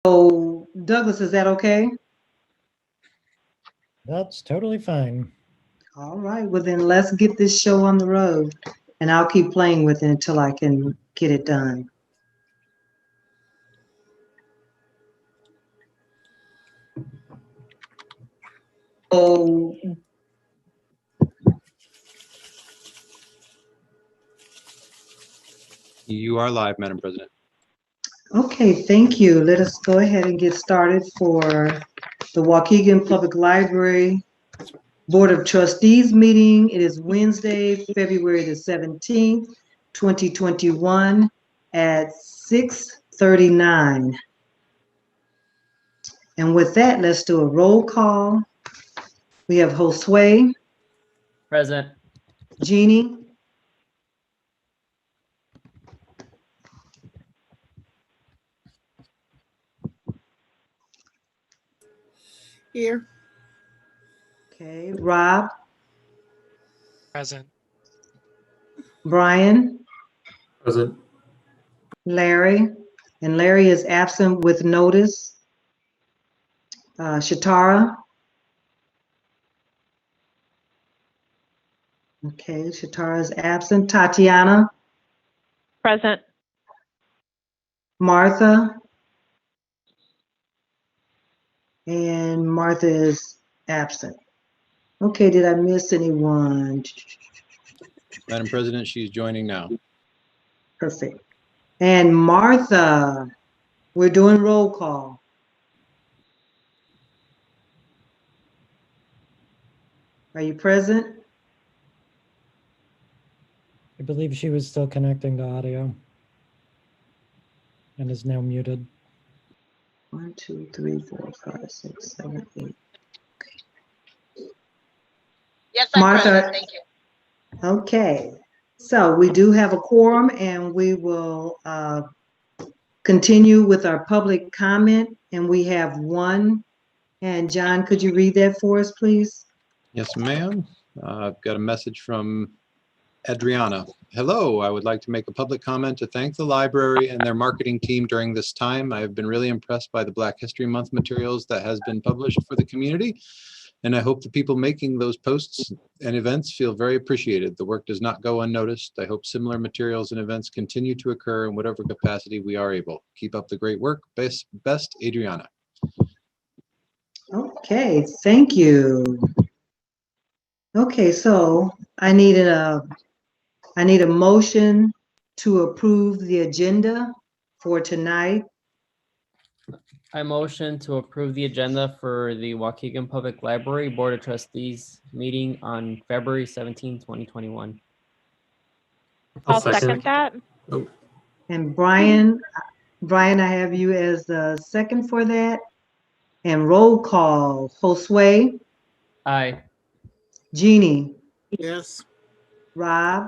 So Douglas, is that okay? That's totally fine. All right, well then let's get this show on the road, and I'll keep playing with it until I can get it done. So You are live, Madam President. okay, thank you. Let us go ahead and get started for the Waukegan Public Library Board of Trustees meeting. It is Wednesday, February the 17th, 2021 at 6:39. And with that, let's do a roll call. We have Josue, Present. Jeannie, Here. okay, Rob, Present. Brian, Present. Larry, and Larry is absent with notice. Shatara. Okay, Shatara is absent. Tatiana, Present. Martha, and Martha is absent. Okay, did I miss anyone? Madam President, she's joining now. Perfect. And Martha, we're doing roll call. Are you present? I believe she was still connecting to audio and is now muted. 1, 2, 3, 4, 5, 6, 7, 8. Yes, I'm Martha. present. Thank you. Okay, so we do have a quorum, and we will continue with our public comment, and we have one. And John, could you read that for us, please? Yes, ma'am. I've got a message from Adriana. Hello, I would like to make a public comment to thank the library and their marketing team during this time. I have been really impressed by the Black History Month materials that has been published for the community. And I hope the people making those posts and events feel very appreciated. The work does not go unnoticed. I hope similar materials and events continue to occur in whatever capacity we are able. Keep up the great work. Best, Adriana. Okay, thank you. Okay, so I need a motion to approve the agenda for tonight. I motion to approve the agenda for the Waukegan Public Library Board of Trustees meeting on February 17, 2021. I'll second that. Oh, And Brian, I have you as the second for that. And roll call, Josue, Aye. Jeannie, Yes. Rob,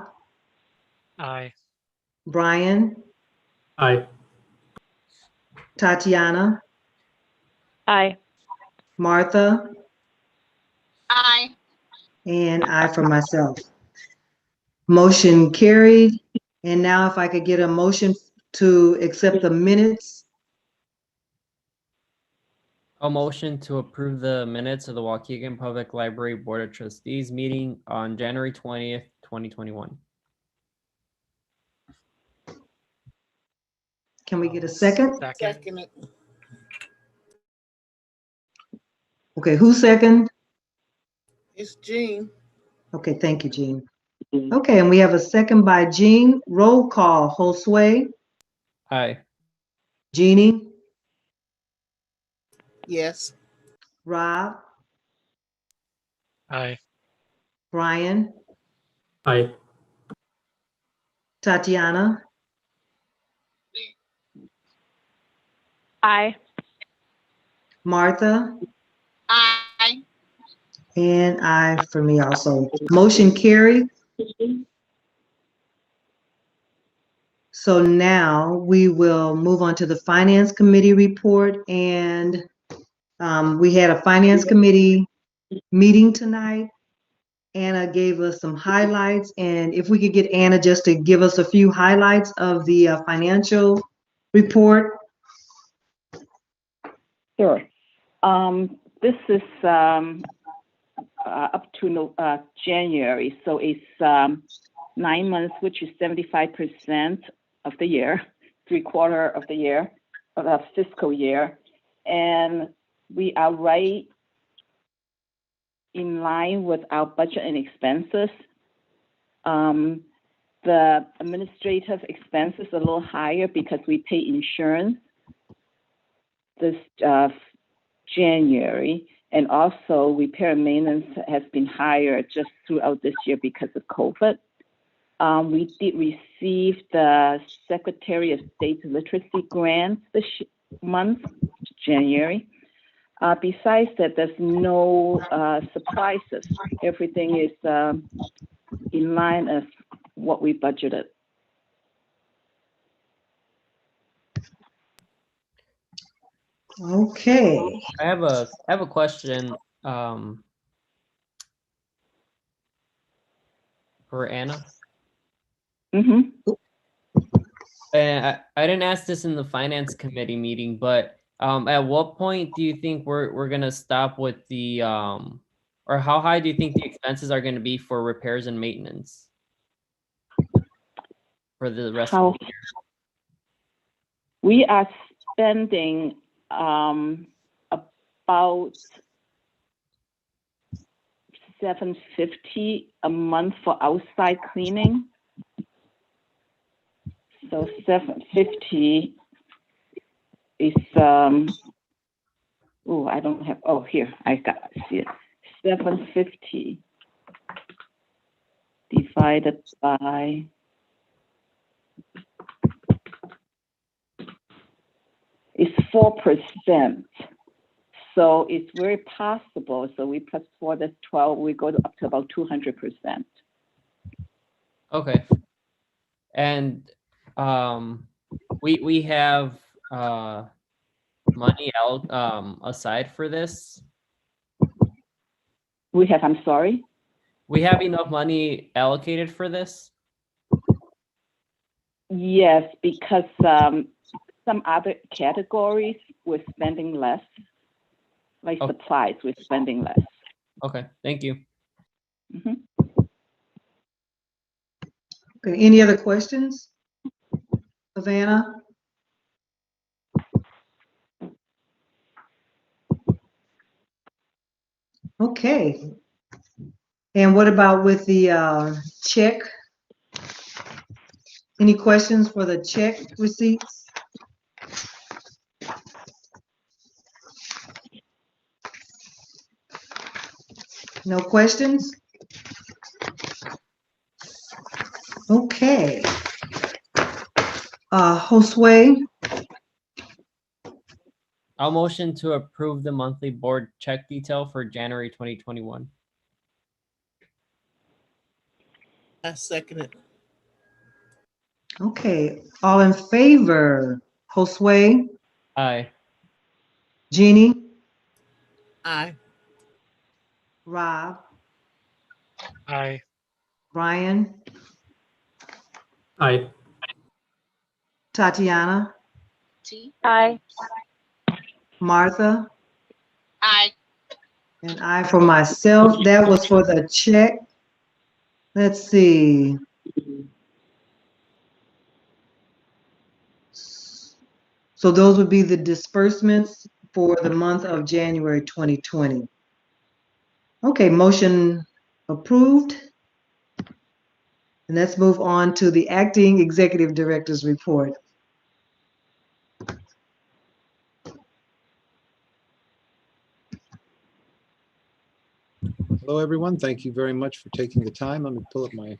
Aye. Brian, aye. Tatiana, Aye. Martha, Aye. and I for myself. Motion carried. And now if I could get a motion to accept the minutes. A motion to approve the minutes of the Waukegan Public Library Board of Trustees meeting on January 20th, 2021. Can we get a second? Second. Second it. Okay, who second? It's Jean. Okay, thank you, Jean. Okay, and we have a second by Jean. Roll call, Josue, Aye. Jeannie, Yes. Rob, Aye. Brian, Aye. Tatiana, Aye. Martha, Aye. and I for me also. Motion carried. So now we will move on to the Finance Committee report, and we had a Finance Committee meeting tonight. Anna gave us some highlights, and if we could get Anna just to give us a few highlights of the financial report. Sure. This is up to January, so it's 9 months, which is 75% of the year, 3/4 of the year, of the fiscal year, and we are right in line with our budget and expenses. The administrative expenses are a little higher because we pay insurance this January, and also repair and maintenance has been higher just throughout this year because of COVID. We did receive the Secretary of State Literacy grant this month, January. Besides that, there's no surprises. Everything is in line of what we budgeted. Okay. I have a question for Anna. Mm-hmm. And I didn't ask this in the finance committee meeting, but at what point do you think we're gonna stop with the or how high do you think the expenses are going to be for repairs and maintenance for the rest of the year? We are spending about $750 a month for outside cleaning. So $750 is oh, I don't have, oh, here, I got, see it. $750 divided by is 4%. So it's very possible. So we plus 4, that's 12. We go up to about 200%. Okay. And we have money out aside for this. We have, I'm sorry? We have enough money allocated for this? Yes, because some other categories we're spending less, like supplies, we're spending less. Okay, thank you. Mm-hmm. Okay, any other questions? Savannah? Okay. And what about with the check? Any questions for the check receipts? No questions? Okay. Josue, I'll motion to approve the monthly board check detail for January 2021. I second it. okay. All in favor? Josue, Aye. Jeannie, Aye. Rob, Aye. Brian, Aye. Tatiana, Aye. Martha, Aye. and I for myself. That was for the check. Let's see. So those would be the disbursements for the month of January 2020. Okay, motion approved. And let's move on to the acting executive director's report. Hello, everyone. Thank you very much for taking the time. Let me pull up my.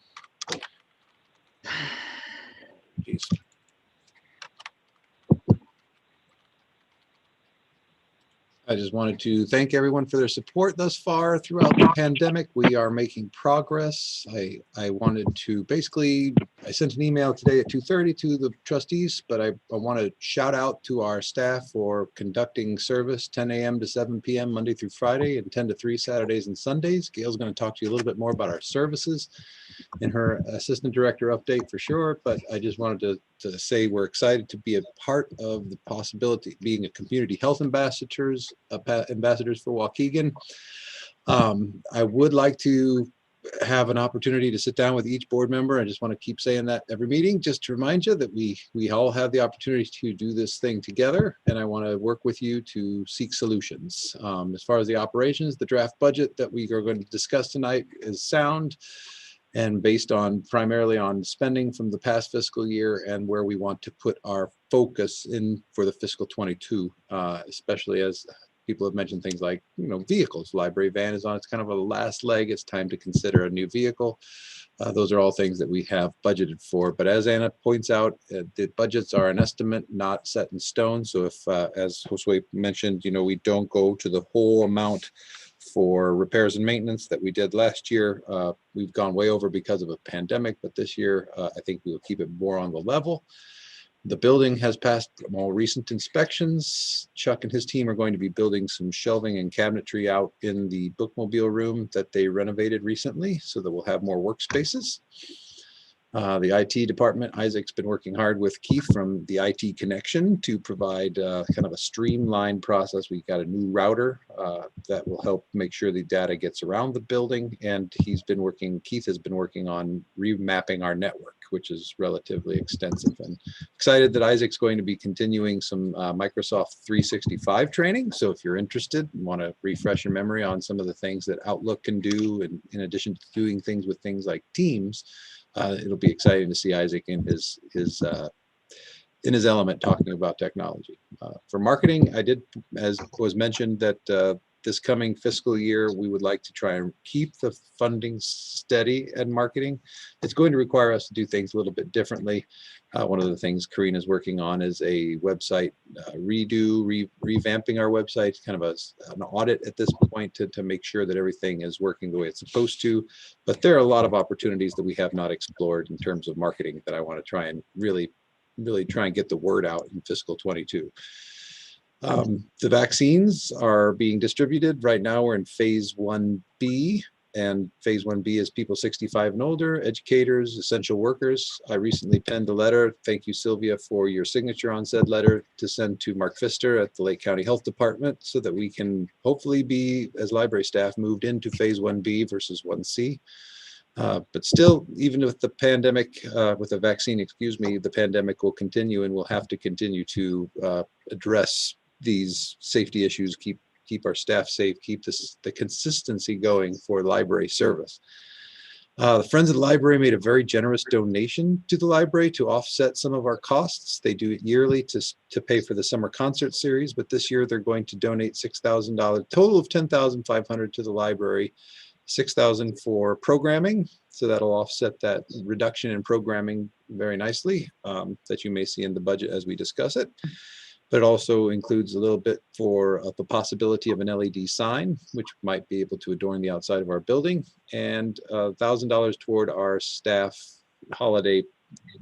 Jeez. I just wanted to thank everyone for their support thus far throughout the pandemic. We are making progress. I wanted to basically I sent an email today at 2:30 to the trustees, but I want to shout out to our staff for conducting service 10 a.m. to 7 p.m. Monday through Friday and 10 to 3 Saturdays and Sundays. Gail's going to talk to you a little bit more about our services in her assistant director update for sure, but I just wanted to say we're excited to be a part of the possibility of being a community health ambassadors for Waukegan. I would like to have an opportunity to sit down with each board member. I just want to keep saying that every meeting, just to remind you that we all have the opportunity to do this thing together, and I want to work with you to seek solutions. As far as the operations, the draft budget that we are going to discuss tonight is sound and based on primarily on spending from the past fiscal year and where we want to put our focus in for the fiscal 22, especially as people have mentioned things like, vehicles. Library van is on its kind of a last leg. It's time to consider a new vehicle. Those are all things that we have budgeted for. But as Anna points out, the budgets are an estimate, not set in stone. So if, as Josue mentioned, we don't go to the whole amount for repairs and maintenance that we did last year. We've gone way over because of a pandemic, but this year I think we will keep it more on the level. The building has passed more recent inspections. Chuck and his team are going to be building some shelving and cabinetry out in the bookmobile room that they renovated recently so that we'll have more workspaces. The IT department, Isaac's been working hard with Keith from the IT Connection to provide kind of a streamlined process. We got a new router that will help make sure the data gets around the building. And Keith has been working on remapping our network, which is relatively extensive. And excited that Isaac's going to be continuing some Microsoft 365 training. So if you're interested and want to refresh your memory on some of the things that Outlook can do, and in addition to doing things with things like Teams, it'll be exciting to see Isaac in his element talking about technology. For marketing, I did, as was mentioned, that this coming fiscal year, we would like to try and keep the funding steady at marketing. It's going to require us to do things a little bit differently. One of the things Karina's working on is a website revamping our website, kind of an audit at this point to make sure that everything is working the way it's supposed to. But there are a lot of opportunities that we have not explored in terms of marketing that I want to try and really try and get the word out in fiscal 22. The vaccines are being distributed. Right now we're in phase 1B, and phase 1B is people 65 and older, educators, essential workers. I recently penned a letter. Thank you, Sylvia, for your signature on said letter to send to Mark Pfister at the Lake County Health Department so that we can hopefully be, as library staff, moved into phase 1B versus 1C. But still, even with the pandemic, with the vaccine, the pandemic will continue, and we'll have to continue to address these safety issues, keep our staff safe, keep the consistency going for library service. The Friends of the Library made a very generous donation to the library to offset some of our costs. They do it yearly to pay for the summer concert series, but this year they're going to donate $6,000, total of $10,500 to the library, $6,000 for programming. So that'll offset that reduction in programming very nicely that you may see in the budget as we discuss it. But it also includes a little bit for the possibility of an LED sign, which might be able to adorn the outside of our building, and $1,000 toward our staff holiday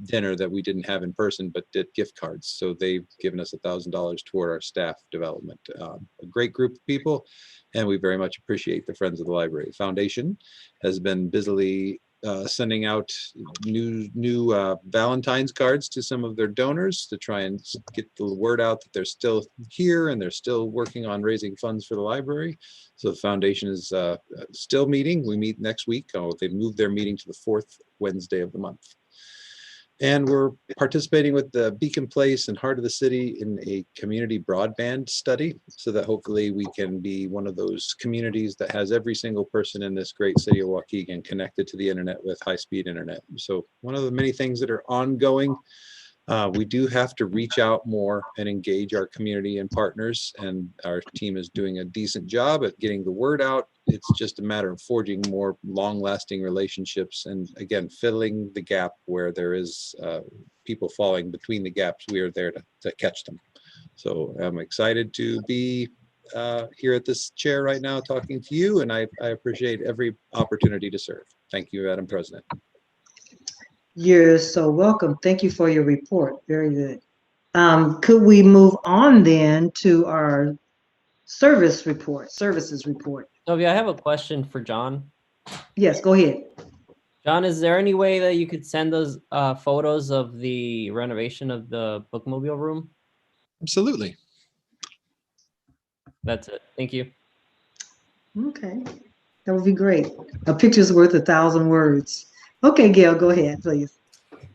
dinner that we didn't have in person, but did gift cards. So they've given us $1,000 toward our staff development. A great group of people, and we very much appreciate the Friends of the Library. Foundation has been busily sending out new Valentine's cards to some of their donors to try and get the word out that they're still here and they're still working on raising funds for the library. So the foundation is still meeting. We meet next week. They moved their meeting to the 4th Wednesday of the month. And we're participating with the Beacon Place and Heart of the City in a community broadband study so that hopefully we can be one of those communities that has every single person in this great city of Waukegan connected to the internet with high-speed internet. So one of the many things that are ongoing, we do have to reach out more and engage our community and partners, and our team is doing a decent job at getting the word out. It's just a matter of forging more long-lasting relationships and, again, filling the gap where there is people falling between the gaps. We are there to catch them. So I'm excited to be here at this chair right now talking to you, and I appreciate every opportunity to serve. Thank you, Madam President. You're so welcome. Thank you for your report. Very good. Could we move on then to our services report? Sylvia, I have a question for John. Yes, go ahead. John, is there any way that you could send those photos of the renovation of the bookmobile room? Absolutely. That's it. Thank you. Okay, that would be great. A picture's worth 1,000 words. Okay, Gail, go ahead, please.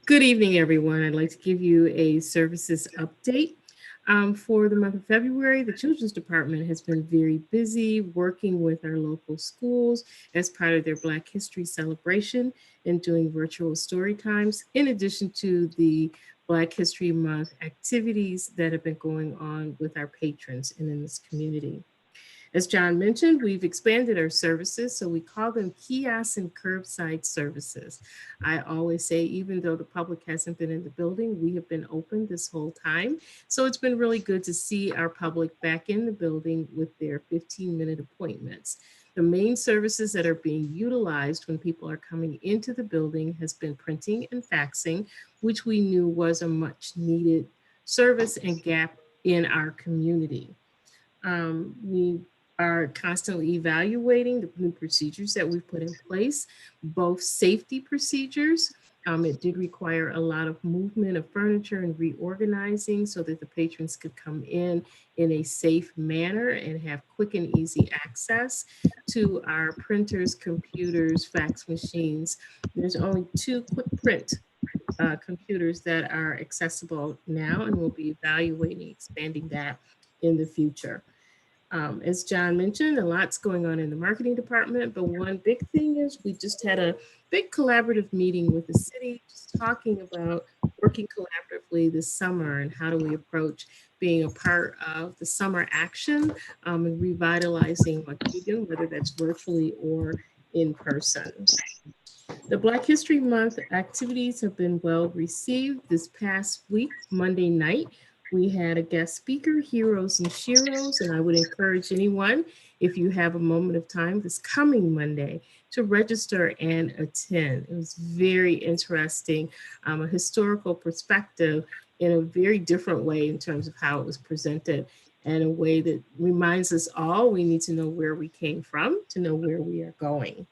Good evening, everyone. I'd like to give you a services update. For the month of February, the Children's Department has been very busy working with our local schools as part of their Black History celebration and doing virtual story times, in addition to the Black History Month activities that have been going on with our patrons and in this community. As John mentioned, we've expanded our services, so we call them kiosk and curbside services. I always say, even though the public hasn't been in the building, we have been open this whole time. So it's been really good to see our public back in the building with their 15-minute appointments. The main services that are being utilized when people are coming into the building has been printing and faxing, which we knew was a much needed service and gap in our community. We are constantly evaluating the new procedures that we've put in place, both safety procedures. It did require a lot of movement of furniture and reorganizing so that the patrons could come in a safe manner and have quick and easy access to our printers, computers, fax machines. There's only 2 quick print computers that are accessible now, and we'll be evaluating expanding that in the future. As John mentioned, a lot's going on in the marketing department, but one big thing is we just had a big collaborative meeting with the city, just talking about working collaboratively this summer and how do we approach being a part of the summer action and revitalizing Waukegan, whether that's virtually or in person. The Black History Month activities have been well received. This past week, Monday night, we had a guest speaker, Heroes and Sheroes, and I would encourage anyone, if you have a moment of time this coming Monday, to register and attend. It was very interesting, a historical perspective in a very different way in terms of how it was presented, and a way that reminds us all we need to know where we came from to know where we are going.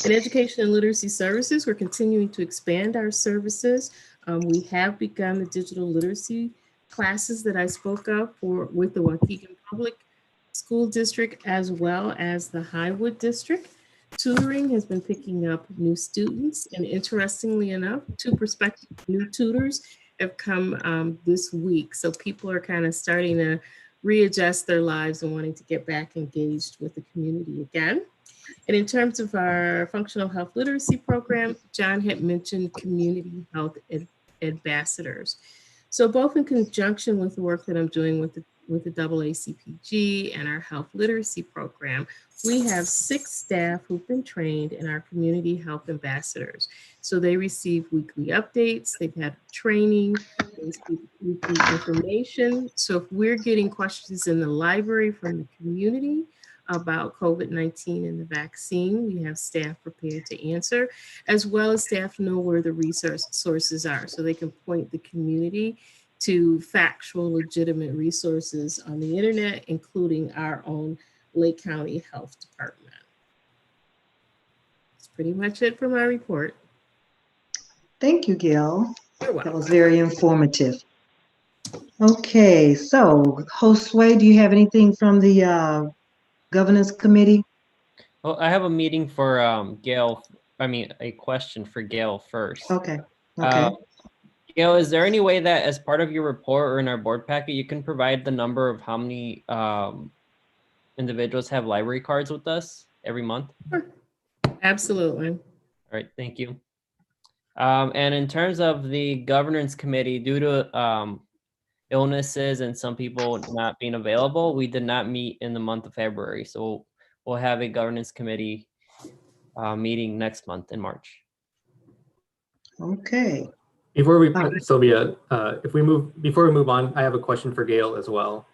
In education and literacy services, we're continuing to expand our services. We have begun the digital literacy classes that I spoke of with the Waukegan Public School District as well as the Highwood District. Tutoring has been picking up new students, and interestingly enough, 2 prospective new tutors have come this week. So people are kind of starting to readjust their lives and wanting to get back engaged with the community again. And in terms of our functional health literacy program, John had mentioned community health ambassadors. So both in conjunction with the work that I'm doing with the AACPG and our health literacy program, we have 6 staff who've been trained in our community health ambassadors. So they receive weekly updates, they've had training, they receive weekly information. So if we're getting questions in the library from the community about COVID-19 and the vaccine, we have staff prepared to answer, as well as staff know where the resource sources are, so they can point the community to factual, legitimate resources on the internet, including our own Lake County Health Department. That's pretty much it for my report. Thank you, Gail. You're welcome. That was very informative. Okay, so Josue, do you have anything from the governance committee? Well, I have a meeting for Gail. A question for Gail first. Okay. Okay. Gail, is there any way that as part of your report or in our board packet, you can provide the number of how many individuals have library cards with us every month? Sure. Absolutely. All right, thank you. And in terms of the governance committee, due to illnesses and some people not being available, we did not meet in the month of February. So we'll have a governance committee meeting next month in March. Okay. Before we, Sylvia, before we move on, I have a question for Gail as well.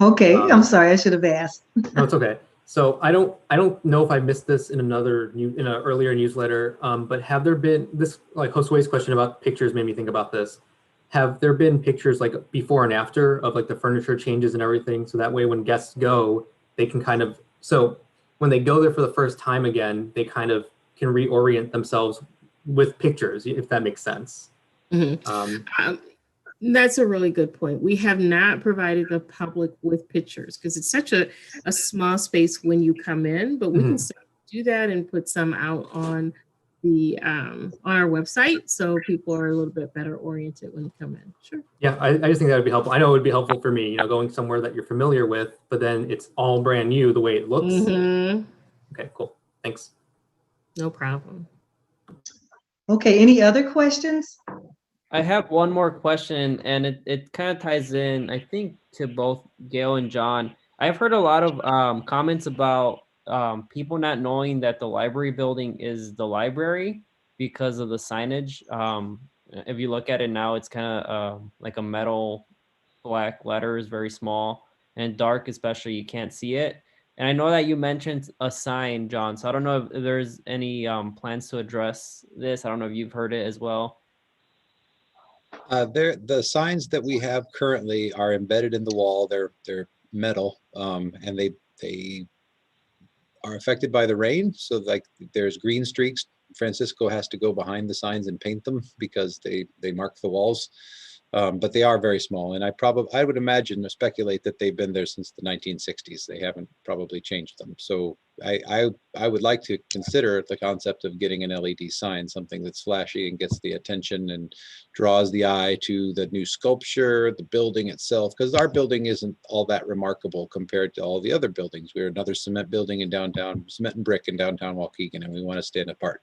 Okay, I'm sorry, I should have asked. No, it's okay. So I don't know if I missed this in an earlier newsletter, but have there been this, like Josue's question about pictures made me think about this. Have there been pictures like before and after of like the furniture changes and everything? So that way when guests go, they can kind of, so when they go there for the first time again, they kind of can reorient themselves with pictures, if that makes sense. That's a really good point. We have not provided the public with pictures because it's such a small space when you come in, but we can certainly do that and put some out on the on our website so people are a little bit better oriented when they come in. Sure. Yeah, I just think that would be helpful. I know it would be helpful for me, going somewhere that you're familiar with, but then it's all brand new the way it looks. Okay, cool. Thanks. No problem. Okay, any other questions? I have one more question, and it kind of ties in, I think, to both Gail and John. I've heard a lot of comments about people not knowing that the library building is the library because of the signage. If you look at it now, it's kind of like a metal black letters, very small and dark, especially you can't see it. And I know that you mentioned a sign, John, so I don't know if there's any plans to address this. I don't know if you've heard it as well. The signs that we have currently are embedded in the wall. They're metal, and they are affected by the rain. So like there's green streaks. Francisco has to go behind the signs and paint them because they mark the walls. But they are very small, and I would imagine or speculate that they've been there since the 1960s. They haven't probably changed them. So I would like to consider the concept of getting an LED sign, something that's flashy and gets the attention and draws the eye to the new sculpture, the building itself, because our building isn't all that remarkable compared to all the other buildings. We're another cement building in downtown, cement and brick in downtown Waukegan, and we want to stand apart.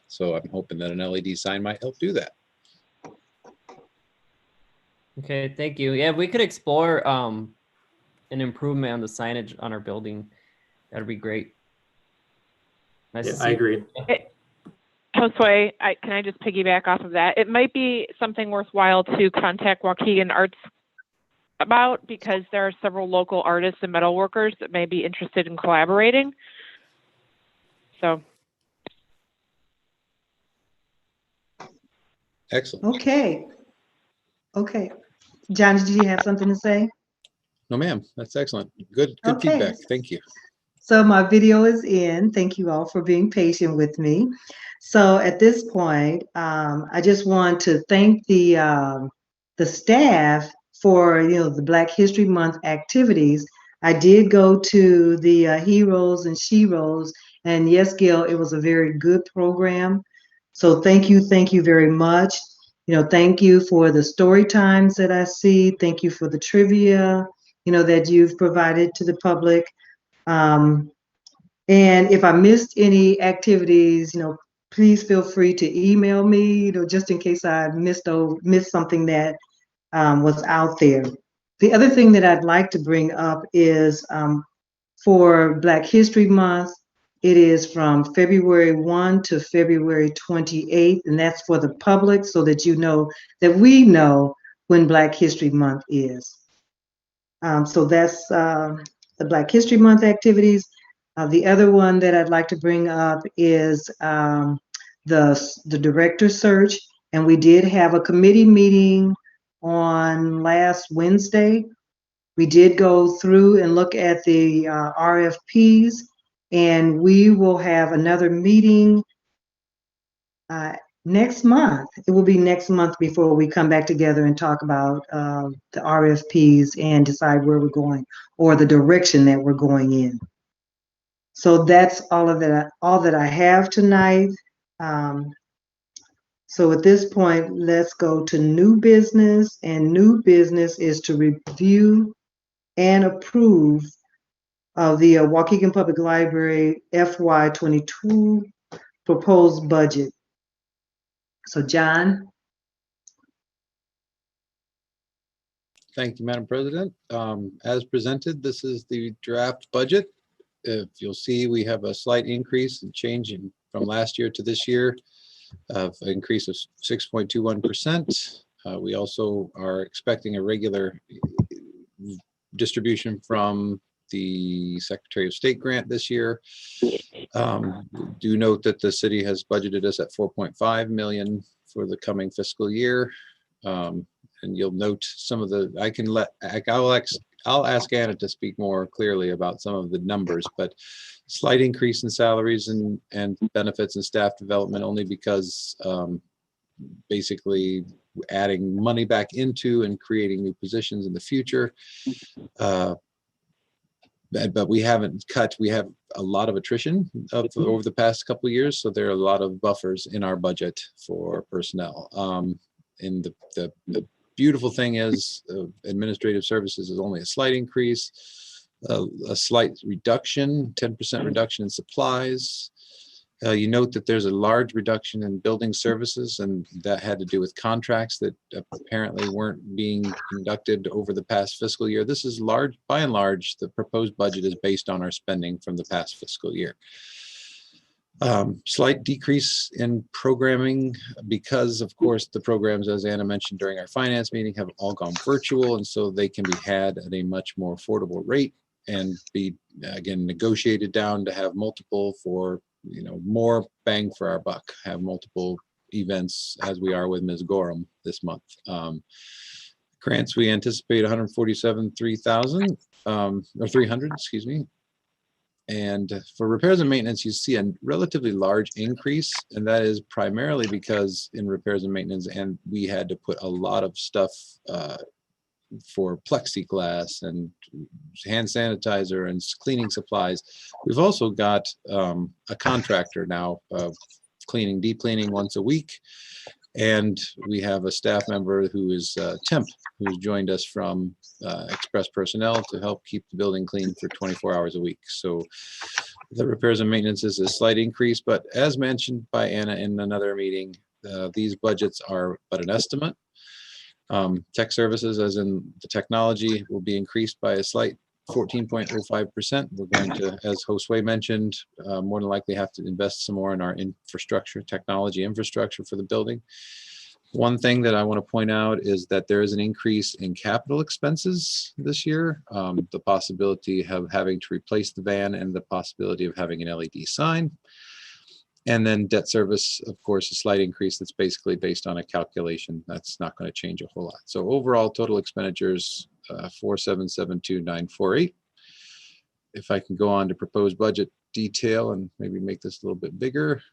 So I'm hoping that an LED sign might help do that. Okay, thank you. Yeah, if we could explore an improvement on the signage on our building, that'd be great. Nice to see I agree. Josue, can I just piggyback off of that? It might be something worthwhile to contact Waukegan Arts about, because there are several local artists and metalworkers that may be interested in collaborating. So. Excellent. Okay. Okay. John, did you have something to say? No, ma'am. That's excellent. Good Okay. feedback. Thank you. So my video is in. Thank you all for being patient with me. So at this point, I just want to thank the staff for the Black History Month activities. I did go to the Heroes and Sheroes, and yes, Gail, it was a very good program. So thank you very much. Thank you for the story times that I see. Thank you for the trivia, that you've provided to the public. And if I missed any activities, please feel free to email me, just in case I missed something that was out there. The other thing that I'd like to bring up is for Black History Month, it is from February 1 to February 28th, and that's for the public so that that we know when Black History Month is. So that's the Black History Month activities. The other one that I'd like to bring up is the director search, and we did have a committee meeting on last Wednesday. We did go through and look at the RFPs, and we will have another meeting next month. It will be next month before we come back together and talk about the RFPs and decide where we're going or the direction that we're going in. So that's all that I have tonight. So at this point, let's go to new business, and new business is to review and approve of the Waukegan Public Library FY22 proposed budget. So John. Thank you, Madam President. As presented, this is the draft budget. If you'll see, we have a slight increase and change from last year to this year of an increase of 6.21%. We also are expecting a regular distribution from the Secretary of State grant this year. Do note that the city has budgeted us at 4.5 million for the coming fiscal year. And you'll note some of the, I'll ask Anna to speak more clearly about some of the numbers, but slight increase in salaries and benefits and staff development only because basically adding money back into and creating new positions in the future. But we haven't cut. We have a lot of attrition over the past couple of years, so there are a lot of buffers in our budget for personnel. And the beautiful thing is administrative services is only a slight increase, a slight reduction, 10% reduction in supplies. You note that there's a large reduction in building services, and that had to do with contracts that apparently weren't being conducted over the past fiscal year. This is large, by and large, the proposed budget is based on our spending from the past fiscal year. Slight decrease in programming because, of course, the programs, as Anna mentioned during our finance meeting, have all gone virtual, and so they can be had at a much more affordable rate and be, again, negotiated down to have multiple for, more bang for our buck, have multiple events as we are with Ms. Gorham this month. Grants, we anticipate 147,300, or 300, excuse me. And for repairs and maintenance, you see a relatively large increase, and that is primarily because in repairs and maintenance, and we had to put a lot of stuff for plexiglass and hand sanitizer and cleaning supplies. We've also got a contractor now cleaning, deep cleaning once a week. And we have a staff member who is temp, who's joined us from Express Personnel to help keep the building clean for 24 hours a week. So the repairs and maintenance is a slight increase, but as mentioned by Anna in another meeting, these budgets are but an estimate. Tech services, as in the technology, will be increased by a slight 14.05%. We're going to, as Josue mentioned, more than likely have to invest some more in our infrastructure, technology infrastructure for the building. One thing that I want to point out is that there is an increase in capital expenses this year. The possibility of having to replace the van and the possibility of having an LED sign. And then debt service, of course, a slight increase that's basically based on a calculation. That's not going to change a whole lot. So overall total expenditures, 4772948. If I can go on to proposed budget detail and maybe make this a little bit bigger,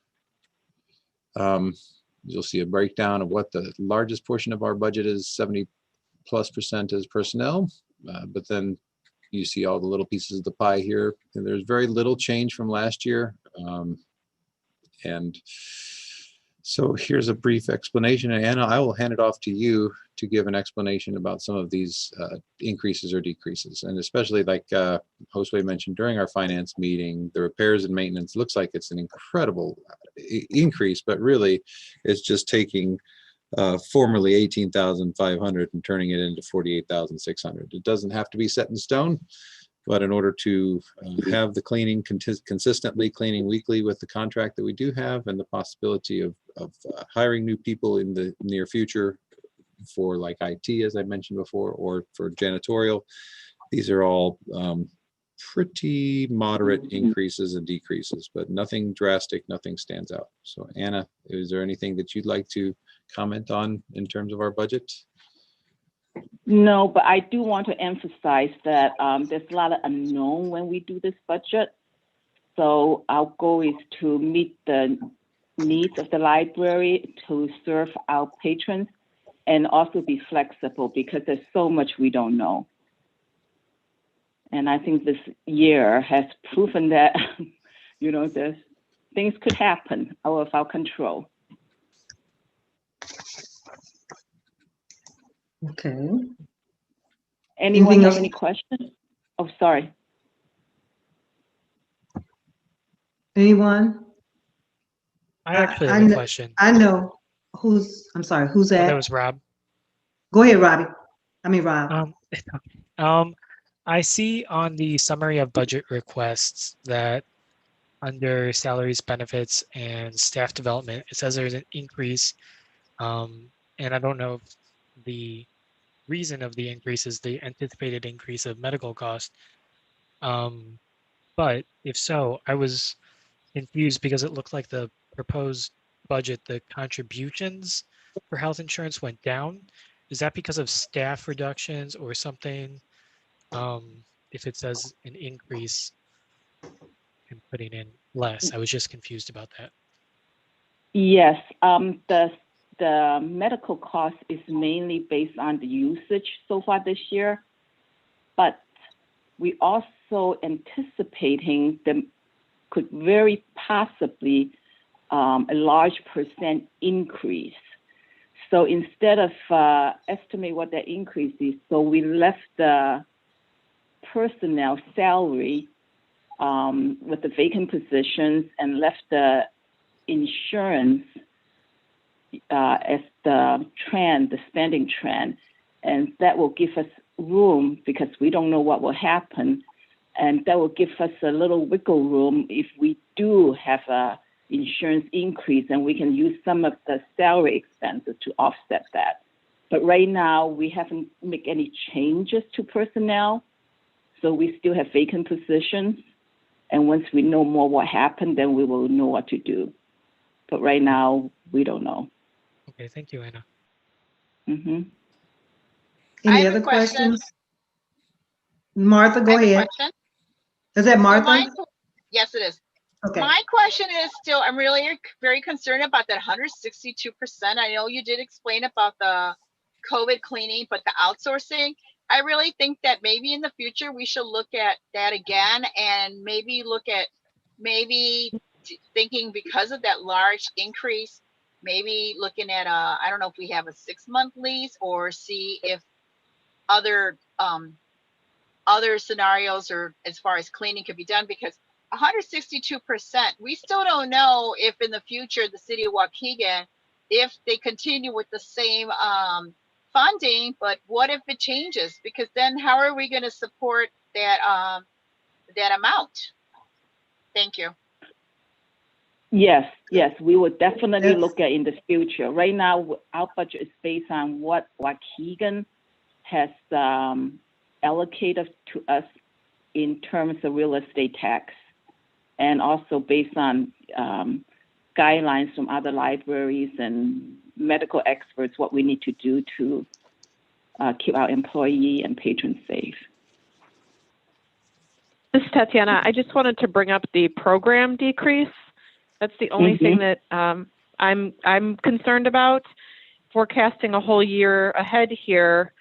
you'll see a breakdown of what the largest portion of our budget is. 70+% is personnel, but then you see all the little pieces of the pie here. And there's very little change from last year. And so here's a brief explanation. And Anna, I will hand it off to you to give an explanation about some of these increases or decreases. And especially like Josue mentioned during our finance meeting, the repairs and maintenance looks like it's an incredible increase, but really it's just taking formerly 18,500 and turning it into 48,600. It doesn't have to be set in stone. But in order to have the cleaning consistently cleaning weekly with the contract that we do have, and the possibility of hiring new people in the near future for like IT, as I mentioned before, or for janitorial, these are all pretty moderate increases and decreases, but nothing drastic, nothing stands out. So Anna, is there anything that you'd like to comment on in terms of our budget? No, but I do want to emphasize that there's a lot of unknown when we do this budget. So our goal is to meet the needs of the library, to serve our patrons, and also be flexible because there's so much we don't know. And I think this year has proven that, there's things could happen out of our control. Okay. Anyone have else? any questions? Oh, sorry. Anyone? I actually have a question. I know. I'm sorry, who's that? That was Rob. Go ahead, Rob. I see on the summary of budget requests that under salaries, benefits, and staff development, it says there's an increase. And I don't know if the reason of the increase is the anticipated increase of medical costs. But if so, I was confused because it looked like the proposed budget, the contributions for health insurance went down. Is that because of staff reductions or something? If it says an increase and putting in less, I was just confused about that. Yes, the medical cost is mainly based on the usage so far this year, but we also anticipating them could very possibly a large percent increase. So instead of estimate what that increase is, so we left the personnel salary with the vacant positions and left the insurance as the trend, the spending trend. And that will give us room because we don't know what will happen. And that will give us a little wiggle room if we do have a insurance increase, and we can use some of the salary expenses to offset that. But right now, we haven't made any changes to personnel. So we still have vacant positions. And once we know more what happened, then we will know what to do. But right now, we don't know. Okay, thank you, Anna. Mm-hmm. I Any have a other question. questions? Martha, go I have a ahead. question. Is that So Martha? yes, it is. Okay. My question is still, I'm really very concerned about that 162%. I know you did explain about the COVID cleaning, but the outsourcing, I really think that maybe in the future we should look at that again and maybe look at thinking because of that large increase, maybe looking at I don't know if we have a 6-month lease or see if other scenarios or as far as cleaning could be done, because 162%, we still don't know if in the future the city of Waukegan, if they continue with the same funding, but what if it changes? Because then how are we going to support that that amount? Thank you. Yes, we will definitely look at in the future. Right now, our budget is based on what Waukegan has allocated to us in terms of real estate tax, and also based on guidelines from other libraries and medical experts, what we need to do to keep our employee and patrons safe. This is Tatiana. I just wanted to bring up the program decrease. That's the only thing that I'm concerned about. Forecasting a whole year ahead here,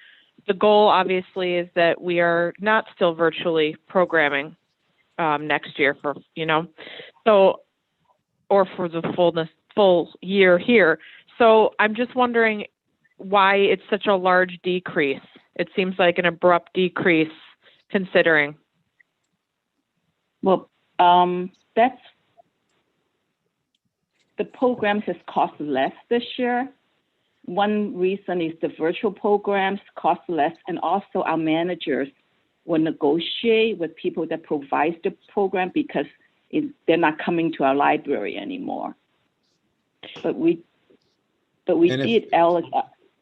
the goal obviously is that we are not still virtually programming next year for, so, or for the full year here. So I'm just wondering why it's such a large decrease. It seems like an abrupt decrease considering. Well, that's the programs has cost less this year. One reason is the virtual programs cost less, and also our managers will negotiate with people that provide the program because they're not coming to our library anymore. But we And did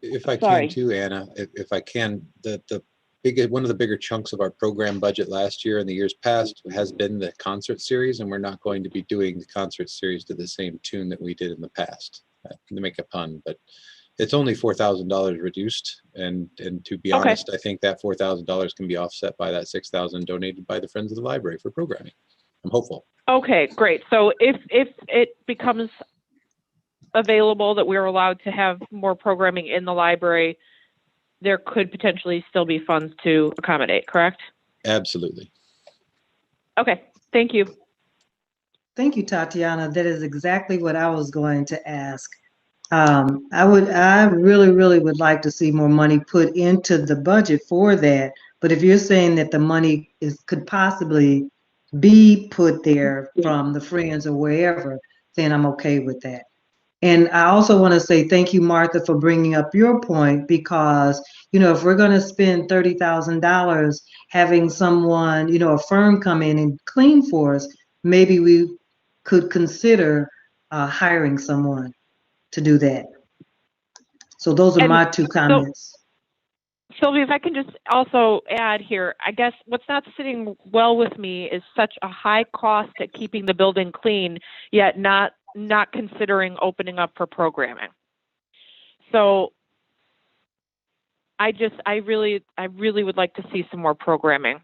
if I sorry. can too, Anna, if I can, one of the bigger chunks of our program budget last year and the years past has been the concert series, and we're not going to be doing the concert series to the same tune that we did in the past. To make a pun, but it's only $4,000 reduced, and to be honest, I think that $4,000 can be offset by that $6,000 donated by the Friends of the Library for programming. I'm hopeful. Okay, great. So if it becomes available that we're allowed to have more programming in the library, there could potentially still be funds to accommodate, correct? Absolutely. Okay, thank you. Thank you, Tatiana. That is exactly what I was going to ask. I really would like to see more money put into the budget for that. But if you're saying that the money could possibly be put there from the Friends or wherever, then I'm okay with that. And I also want to say thank you, Martha, for bringing up your point, because, if we're going to spend $30,000 having someone, a firm come in and clean for us, maybe we could consider hiring someone to do that. So those are my two comments. Sylvia, if I can just also add here, I guess what's not sitting well with me is such a high cost at keeping the building clean, yet not considering opening up for programming. So I really would like to see some more programming,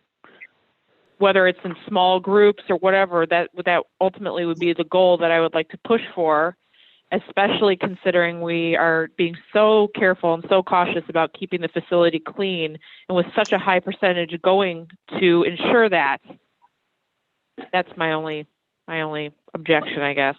whether it's in small groups or whatever. That ultimately would be the goal that I would like to push for, especially considering we are being so careful and so cautious about keeping the facility clean, and with such a high percentage going to ensure that. That's my only objection, I guess.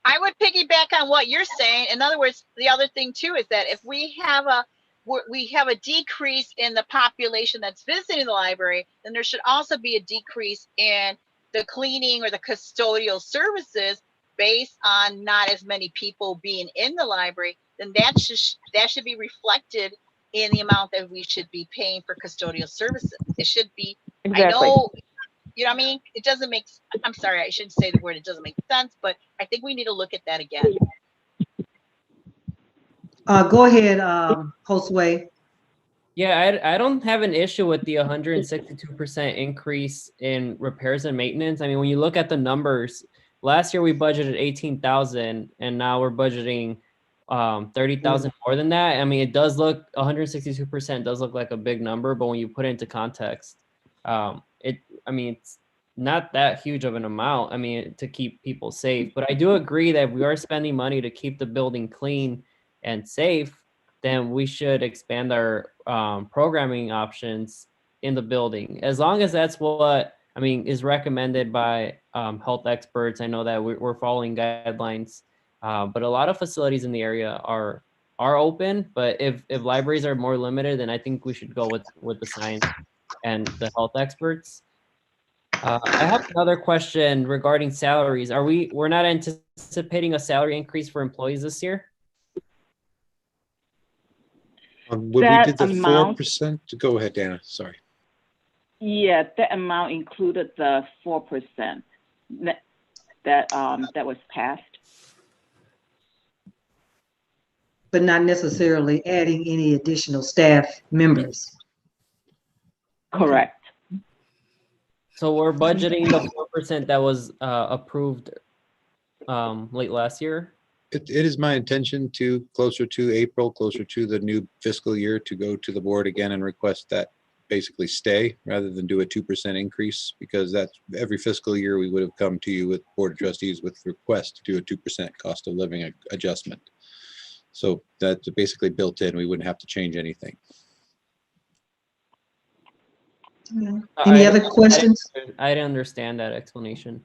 I would piggyback on what you're saying. In other words, the other thing too is that if we have a decrease in the population that's visiting the library, then there should also be a decrease in the cleaning or the custodial services based on not as many people being in the library. Then that should be reflected in the amount that we should be paying for custodial services. It should be. Exactly. I know, you know what I mean? It doesn't make, I'm sorry, I shouldn't say the word, it doesn't make sense, but I think we need to look at that again. Go ahead, Josue. Yeah, I don't have an issue with the 162% increase in repairs and maintenance. I mean, when you look at the numbers, last year we budgeted 18,000 and now we're budgeting 30,000 more than that. I mean, it does look 162% does look like a big number, but when you put it into context, it's not that huge of an amount. I mean, to keep people safe, but I do agree that if we are spending money to keep the building clean and safe, then we should expand our programming options in the building, as long as that's what is recommended by health experts. I know that we're following guidelines, but a lot of facilities in the area are open. But if libraries are more limited, then I think we should go with the science and the health experts. I have another question regarding salaries. We're not anticipating a salary increase for employees this year? When we That did the amount- 4%, go ahead, Dana, sorry. Yeah, that amount included the 4% that was passed. But not necessarily adding any additional staff members. Correct. So we're budgeting the 4% that was approved late last year? It is my intention to, closer to April, closer to the new fiscal year, to go to the board again and request that basically stay rather than do a 2% increase, because that's every fiscal year we would have come to you with Board of Trustees with request to do a 2% cost of living adjustment. So that's basically built in. We wouldn't have to change anything. Any other questions? I didn't understand that explanation.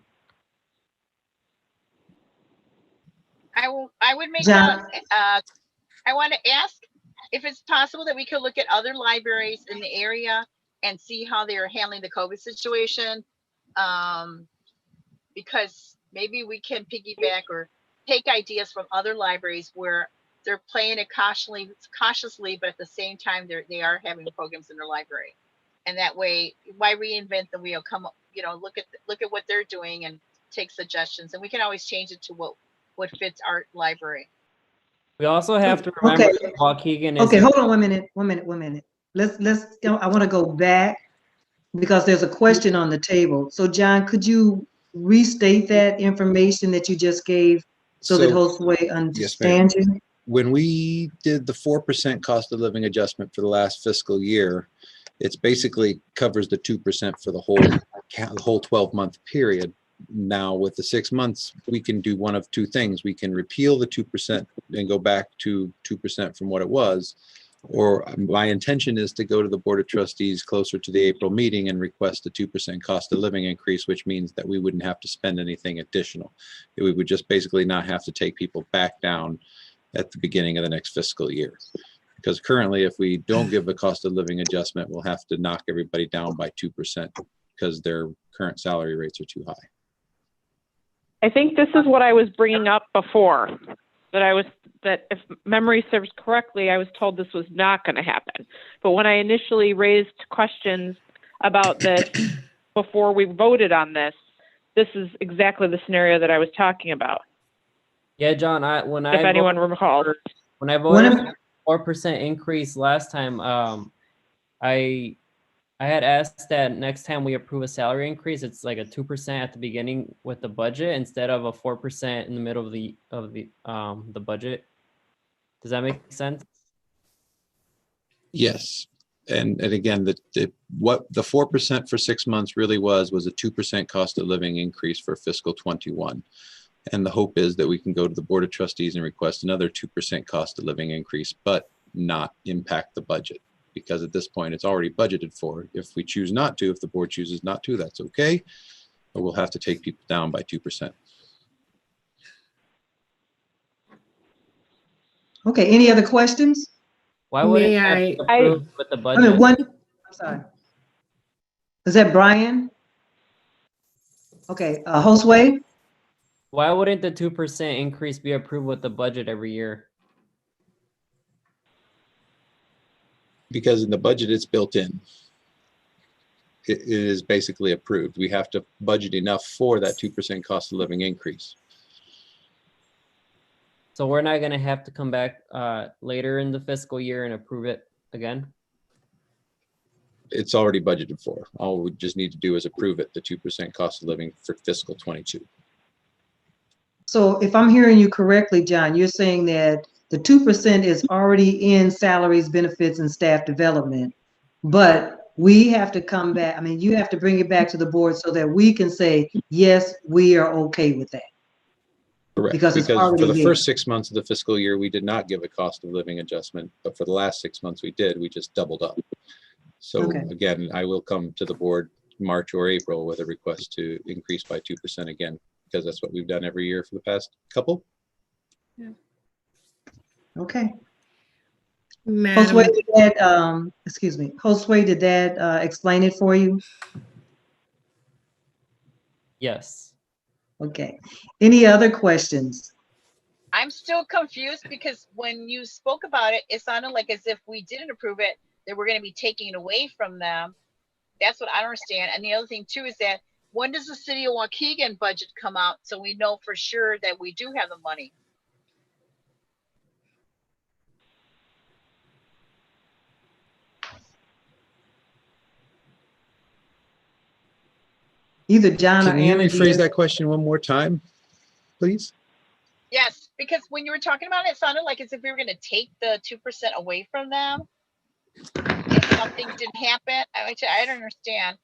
I would make John? I want to ask if it's possible that we could look at other libraries in the area and see how they're handling the COVID situation. Because maybe we can piggyback or take ideas from other libraries where they're playing it cautiously, but at the same time, they are having programs in their library. And that way, why reinvent the wheel? Come up, look at what they're doing and take suggestions, and we can always change it to what fits our library. We also have to remember that Waukegan is. Okay, hold on one minute. Let's go. I want to go back because there's a question on the table. So John, could you restate that information that you just gave so that Josue understands you? When we did the 4% cost of living adjustment for the last fiscal year, it's basically covers the 2% for the whole 12-month period. Now with the 6 months, we can do one of two things. We can repeal the 2% and go back to 2% from what it was, or my intention is to go to the Board of Trustees closer to the April meeting and request a 2% cost of living increase, which means that we wouldn't have to spend anything additional. We would just basically not have to take people back down at the beginning of the next fiscal year. Because currently, if we don't give a cost of living adjustment, we'll have to knock everybody down by 2% because their current salary rates are too high. I think this is what I was bringing up before, that if memory serves correctly, I was told this was not going to happen. But when I initially raised questions about this before we voted on this, this is exactly the scenario that I was talking about. Yeah, John, if anyone recalls. When I voted for 4% increase last time, I had asked that next time we approve a salary increase, it's like a 2% at the beginning with the budget instead of a 4% in the middle of the budget. Does that make sense? Yes. And again, what the 4% for 6 months really was a 2% cost of living increase for fiscal 21. And the hope is that we can go to the Board of Trustees and request another 2% cost of living increase, but not impact the budget. Because at this point, it's already budgeted for. If we choose not to, if the board chooses not to, that's okay. But we'll have to take people down by 2%. Okay, any other questions? Why would it May have I- to approve with the I budget? mean, I'm sorry. Is that Brian? Okay, Josue? Why wouldn't the 2% increase be approved with the budget every year? Because in the budget, it's built in. It is basically approved. We have to budget enough for that 2% cost of living increase. So we're not gonna have to come back later in the fiscal year and approve it again? It's already budgeted for. All we just need to do is approve it, the 2% cost of living for fiscal 22. So if I'm hearing you correctly, John, you're saying that the 2% is already in salaries, benefits, and staff development, but we have to come back. I mean, you have to bring it back to the board so that we can say, yes, we are okay with that. Correct. Because it's for already the there. first 6 months of the fiscal year, we did not give a cost of living adjustment, but for the last 6 months we did. We just doubled up. So Okay. again, I will come to the board March or April with a request to increase by 2% again, because that's what we've done every year for the past couple. Okay. Madam, Josue, did that, excuse me, Josue, did that explain it for you? Yes. Okay. Any other questions? I'm still confused because when you spoke about it, it sounded like as if we didn't approve it, that we're going to be taking it away from them. That's what I don't understand. And the other thing too is that when does the city of Waukegan budget come out so we know for sure that we do have the money? Either John or Can you Anna. rephrase that question one more time, please? Yes, because when you were talking about it, it sounded like as if we were going to take the 2% away from them if something didn't happen. I don't understand.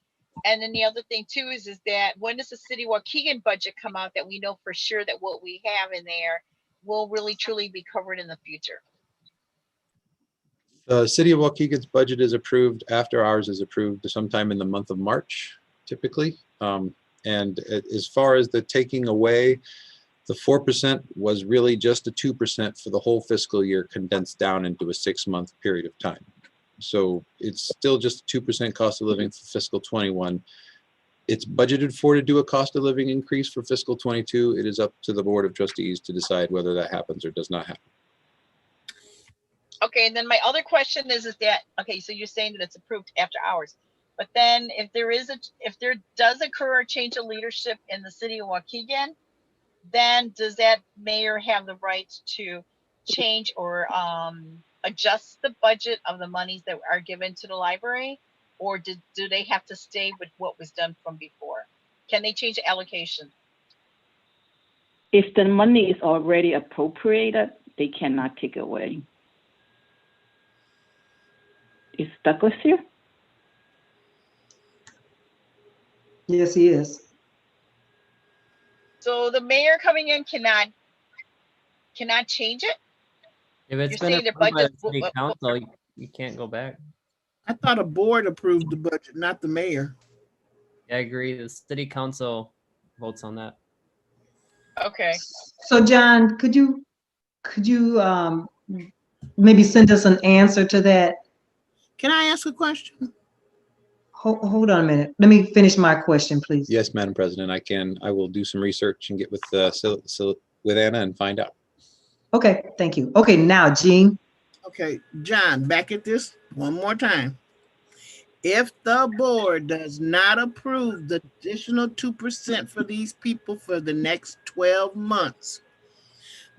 And then the other thing too is that when does the city Waukegan budget come out that we know for sure that what we have in there will really truly be covered in the future? The city of Waukegan's budget is approved after ours is approved sometime in the month of March, typically. And as far as the taking away, the 4% was really just a 2% for the whole fiscal year condensed down into a 6-month period of time. So it's still just a 2% cost of living for fiscal 21. It's budgeted for to do a cost of living increase for fiscal 22. It is up to the Board of Trustees to decide whether that happens or does not happen. Okay, and then my other question is that, okay, so you're saying that it's approved after hours, but then if there does occur a change of leadership in the city of Waukegan, then does that mayor have the right to change or adjust the budget of the monies that are given to the library? Or do they have to stay with what was done from before? Can they change the allocation? If the money is already appropriated, they cannot take away. Is Douglas here? Yes, he is. So the mayor coming in cannot change it? If it's You're been saying the approved by the budget- city council, you can't go back. I thought a board approved the budget, not the mayor. I agree. The city council votes on that. Okay. So John, could you maybe send us an answer to that? Can I ask a question? Hold on a minute. Let me finish my question, please. Yes, Madam President, I can. I will do some research and get with with Anna and find out. Okay, thank you. Okay, now Jean. Okay, John, back at this one more time. If the board does not approve the additional 2% for these people for the next 12 months,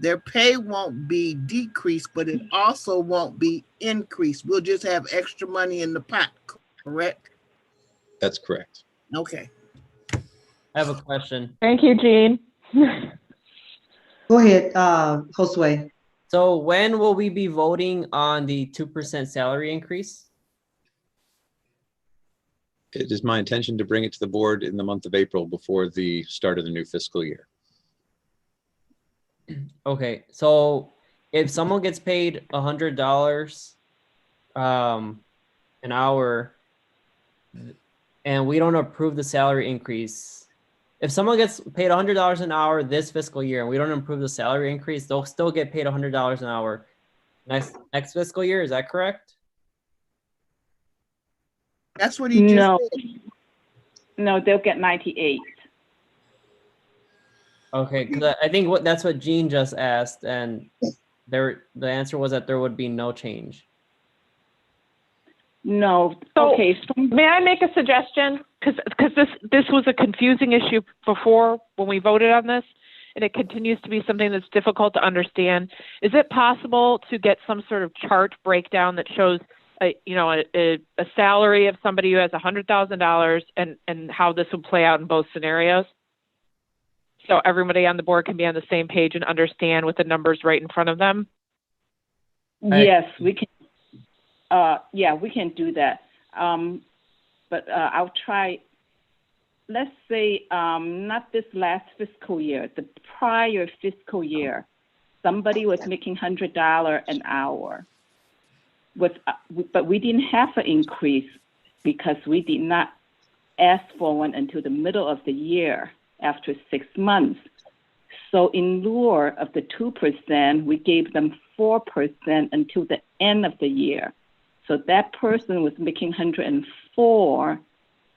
their pay won't be decreased, but it also won't be increased. We'll just have extra money in the pot, correct? That's correct. Okay. I have a question. Thank you, Jean. Go ahead, Josue. So when will we be voting on the 2% salary increase? It is my intention to bring it to the board in the month of April before the start of the new fiscal year. Okay, so if someone gets paid $100 an hour and we don't approve the salary increase, if someone gets paid $100 an hour this fiscal year and we don't approve the salary increase, they'll still get paid $100 an hour next fiscal year. Is that correct? That's what he just No, said. no, they'll get 98. Okay, because I think that's what Jean just asked, and the answer was that there would be no change. No, So- okay, May I make a suggestion? Because this was a confusing issue before when we voted on this, and it continues to be something that's difficult to understand. Is it possible to get some sort of chart breakdown that shows a salary of somebody who has $100,000 and how this would play out in both scenarios? So everybody on the board can be on the same page and understand with the numbers right in front of them? yes, we can. Yeah, we can do that. But I'll try. Let's say not this last fiscal year, the prior fiscal year, somebody was making $100 an hour. But we didn't have an increase because we did not ask for one until the middle of the year after 6 months. So in lieu of the 2%, we gave them 4% until the end of the year. So that person was making $104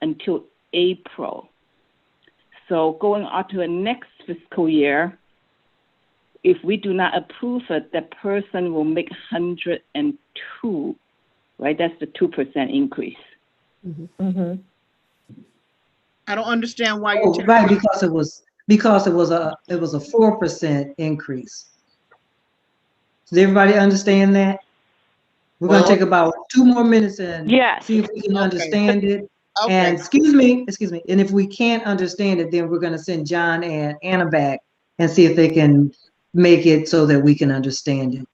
until April. So going on to the next fiscal year, if we do not approve it, that person will make 102, right? That's the 2% increase. Mm-hmm. I don't understand why you're Oh, telling right, me. because it was a 4% increase. Does everybody understand that? We're gonna take about 2 more minutes and Yes. see if we can Okay. understand it. Okay. And excuse me, and if we can't understand it, then we're gonna send John and Anna back and see if they can make it so that we can understand it.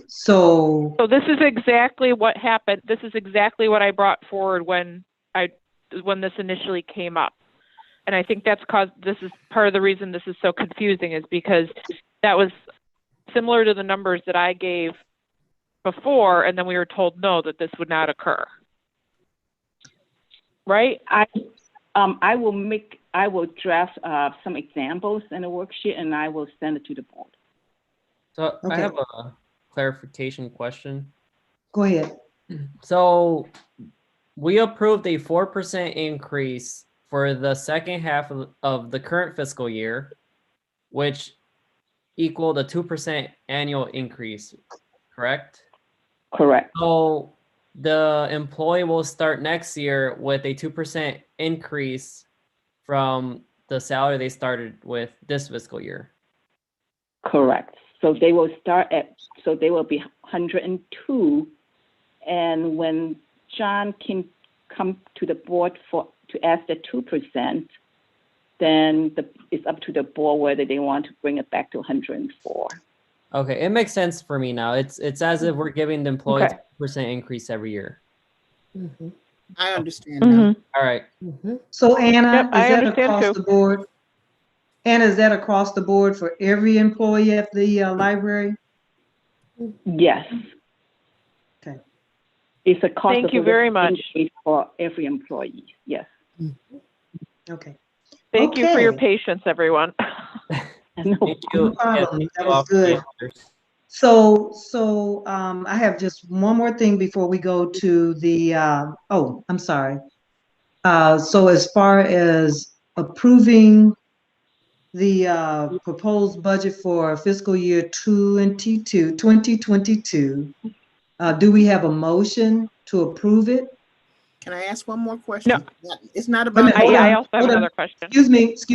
So, So this is exactly what happened. This is exactly what I brought forward when this initially came up. And I think this is part of the reason this is so confusing, is because that was similar to the numbers that I gave before, and then we were told no, that this would not occur. Right? I will draft some examples in a worksheet and I will send it to the board. So I Okay. have a clarification question. go ahead. So we approved a 4% increase for the second half of the current fiscal year, which equaled a 2% annual increase, correct? Correct. So the employee will start next year with a 2% increase from the salary they started with this fiscal year. Correct. So they will they will be 102. And when John can come to the board to ask the 2%, then it's up to the board whether they want to bring it back to 104. Okay, it makes sense for me now. It's as if we're giving the employees Okay. 2% increase every year. Mm-hmm. I understand now. All right. Mm-hmm. So Anna, Yep, is I that understand across too. the board? Anna, is that across the board for every employee at the library? Yes. Okay. It's a cost Thank of you living very much. increase for every employee. Yes. Okay. Thank you for your Okay. patience, everyone. No. Thank you. No problem. Yeah, thank That you was all for the good. answers. So I have just one more thing before we go to the, I'm sorry. So as far as approving the proposed budget for fiscal year 2022, do we have a motion to approve it? Can I ask one more question? It's not Wait a about. minute, hold I on, also have hold on. another question. Excuse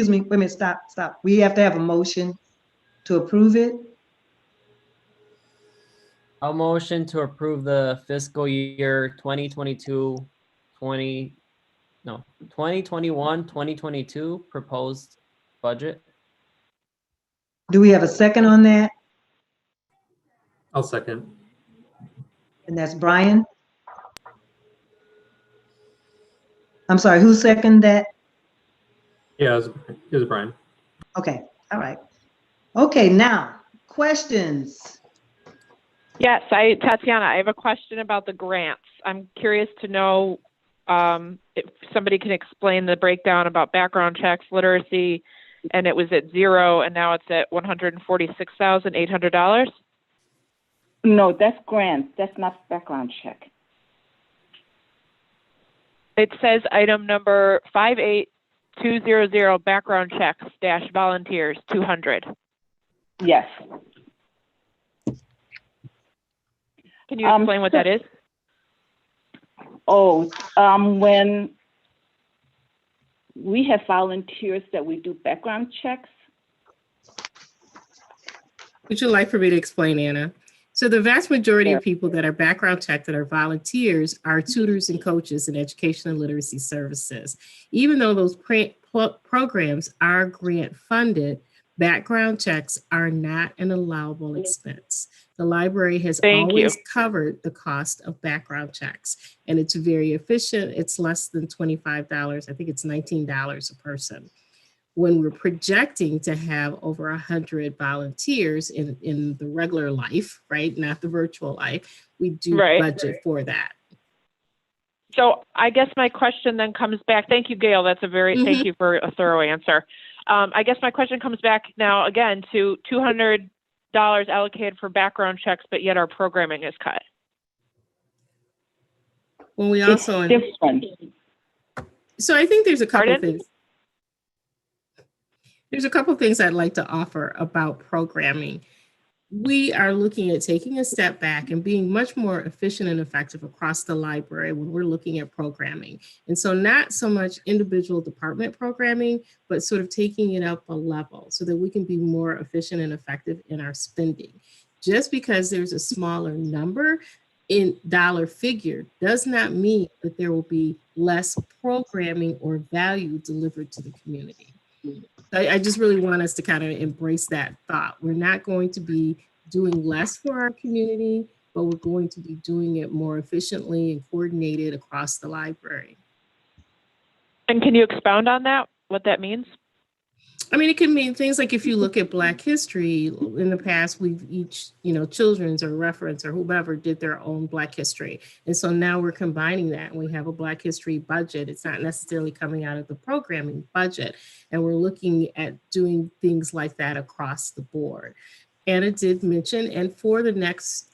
me, wait a minute, stop. We have to have a motion to approve it? I'll motion to approve the fiscal year 2021-2022 proposed budget. Do we have a second on that? I'll second. And that's Brian? I'm sorry, who seconded that? Yeah, it was Brian. Okay, all right. Okay, now, questions. Yes, Tatiana, I have a question about the grants. I'm curious to know if somebody can explain the breakdown about background checks, literacy, and it was at 0 and now it's at $146,800. No, that's grants. That's not background check. It says item number 58200, background checks - volunteers 200. Yes. Can you explain what that is? When we have volunteers that we do background checks. Would you like for me to explain, Anna? So the vast majority of people that are background checked that are volunteers are tutors and coaches in education and literacy services. Even though those programs are grant funded, background checks are not an allowable expense. The library has always covered the cost of background checks, and it's very efficient. It's less than $25. I think it's $19 a person. When we're projecting to have over 100 volunteers in the regular life, right, not the virtual life, we do budget for that. So I guess my question then comes back. Thank you, Gail. That's a very, thank you for a thorough answer. I guess my question comes back now again to $200 allocated for background checks, but yet our programming is cut. Well, we also, so I think there's a couple of things. There's a couple of things I'd like to offer about programming. We are looking at taking a step back and being much more efficient and effective across the library when we're looking at programming. And so not so much individual department programming, but sort of taking it up a level so that we can be more efficient and effective in our spending. Just because there's a smaller number in dollar figure does not mean that there will be less programming or value delivered to the community. I just really want us to kind of embrace that thought. We're not going to be doing less for our community, but we're going to be doing it more efficiently and coordinated across the library. And can you expound on that, what that means? I mean, it can mean things like if you look at Black history, in the past, we've each, children's or reference or whomever did their own Black history. And so now we're combining that and we have a Black history budget. It's not necessarily coming out of the programming budget. And we're looking at doing things like that across the board. Anna did mention, and for the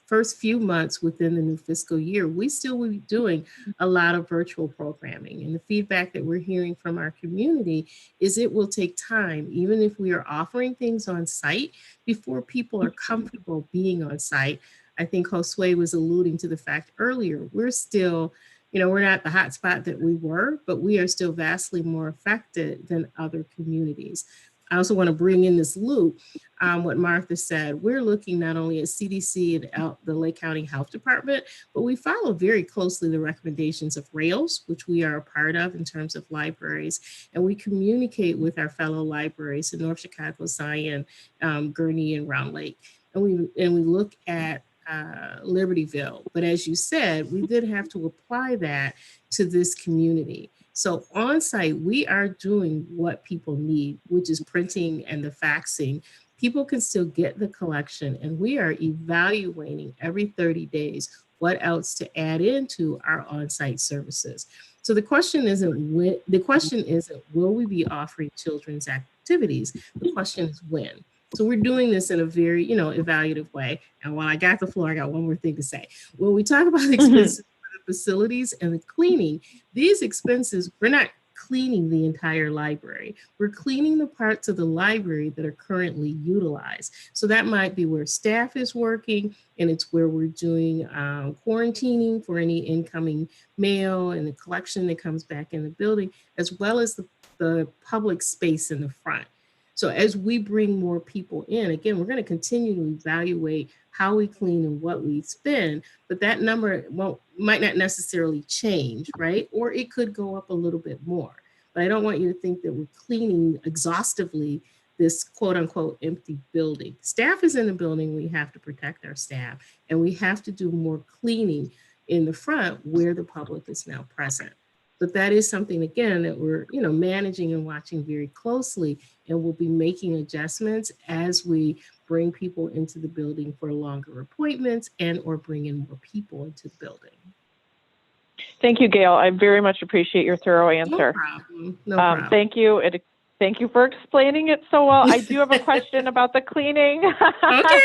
first few months within the new fiscal year, we still will be doing a lot of virtual programming. And the feedback that we're hearing from our community is it will take time, even if we are offering things on site, before people are comfortable being on site. I think Josue was alluding to the fact earlier, we're still, we're not the hot spot that we were, but we are still vastly more affected than other communities. I also want to bring in this loop, what Martha said. We're looking not only at CDC and the Lake County Health Department, but we follow very closely the recommendations of RAILS, which we are a part of in terms of libraries. And we communicate with our fellow libraries in North Chicago, Zion, Gurnee, and Round Lake. And we look at Libertyville. But as you said, we did have to apply that to this community. So on site, we are doing what people need, which is printing and the faxing. People can still get the collection, and we are evaluating every 30 days what else to add into our on-site services. So the question isn't will we be offering children's activities? The question is when. So we're doing this in a very, evaluative way. And while I got the floor, I got one more thing to say. When we talk about expenses for the facilities and the cleaning, these expenses, we're not cleaning the entire library. We're cleaning the parts of the library that are currently utilized. So that might be where staff is working, and it's where we're doing quarantining for any incoming mail and the collection that comes back in the building, as well as the public space in the front. So as we bring more people in, again, we're going to continue to evaluate how we clean and what we spend, but that number might not necessarily change, right? Or it could go up a little bit more. But I don't want you to think that we're cleaning exhaustively this quote unquote empty building. Staff is in the building, we have to protect our staff, and we have to do more cleaning in the front where the public is now present. But that is something, again, that we're managing and watching very closely, and we'll be making adjustments as we bring people into the building for longer appointments and or bring in more people into the building. Thank you, Gail. I very much appreciate your thorough answer. No problem. No problem. Thank you. Thank you for explaining it so well. I do have a question about the cleaning. Okay.